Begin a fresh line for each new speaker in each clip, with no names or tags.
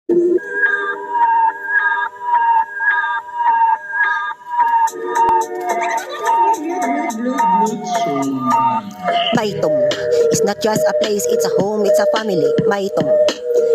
Maitom is not just a place, it's a home, it's a family. Maitom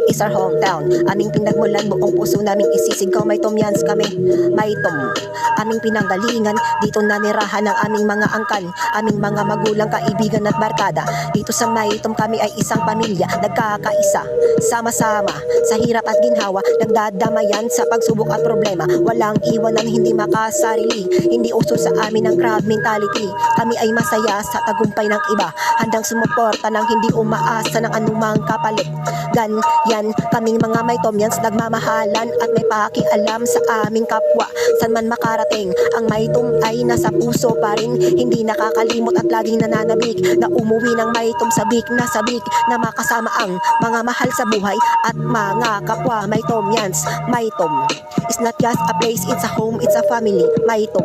is our hometown. Aming pinagmulan, buong puso naming isisigaw. Maitom yans kami. Maitom, aming pinanggalingan. Dito nanirahan ng aming mga angkan, aming mga magulang, kaibigan at barkada. Dito sa Maitom kami ay isang pamilya, nagkakaisa, sama-sama sa hirap at ginhawa, nagdadamayan sa pagsubok at problema. Walang iwanan, hindi makasarili, hindi uso sa amin ang crab mentality. Kami ay masaya sa tagumpay ng iba, handang sumuporta ng hindi umaasa ng anumang kapalit. Ganyan kaming mga Maitomians, nagmamahalan at may pakialam sa aming kapwa. San man makarating, ang Maitom ay nasa puso pa rin, hindi nakakalimot at laging nananabik na umuwi ng Maitom sabik na makasama ang mga mahal sa buhay at mga kapwa Maitomians. Maitom is not just a place, it's a home, it's a family. Maitom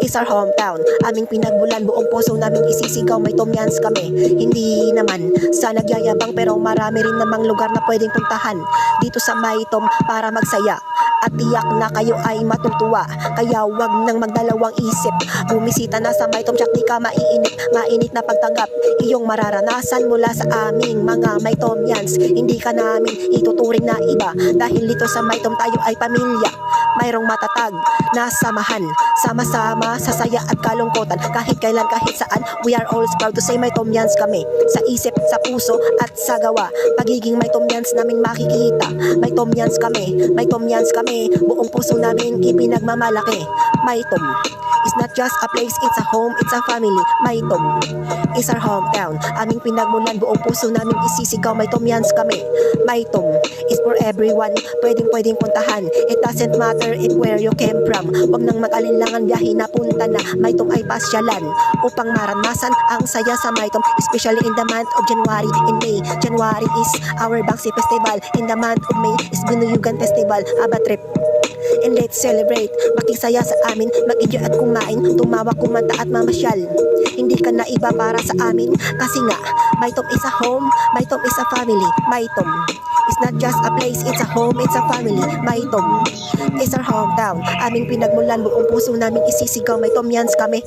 is our hometown. Aming pinagmulan, buong puso naming isisigaw. Maitomians kami, hindi naman sa nagyayabang, pero marami rin namang lugar na pwedeng puntahan dito sa Maitom para magsaya. At tiyak na kayo ay matutuwa, kaya wag nang magdalawang isip, bumisita na sa Maitom, tsak di ka mainit na pagtanggap iyong mararanasan mula sa aming mga Maitomians. Hindi ka namin ituturing na iba, dahil dito sa Maitom tayo ay pamilya, mayroong matatag na samahan, sama-sama sa saya at kalungkutan, kahit kailan, kahit saan. We are always proud to say Maitomians kami, sa isip, sa puso at sa gawa. Pagiging Maitomians namin makikita. Maitomians kami, buong puso namin ipinagmamalaki. Maitom is not just a place, it's a home, it's a family. Maitom is our hometown. Aming pinagmulan, buong puso namin isisigaw. Maitomians kami. Maitom is for everyone, pwedeng puntahan. It doesn't matter where you came from. Wag nang mag-alinlangan, biyahe na punta na. Maitom ay pasyalan upang maranasan ang saya sa Maitom, especially in the month of January and May. January is our Bangsi Festival. In the month of May is Binuyugan Festival, Aba Trip. And let's celebrate, makisaya sa amin, mag-enjoy at kumain, tumawa, kumanta at mamasyal. Hindi ka na iba para sa amin, kasi nga Maitom is a home, Maitom is a family. Maitom is not just a place, it's a home, it's a family. Maitom is our hometown. Aming pinagmulan, buong puso namin isisigaw. Maitomians kami.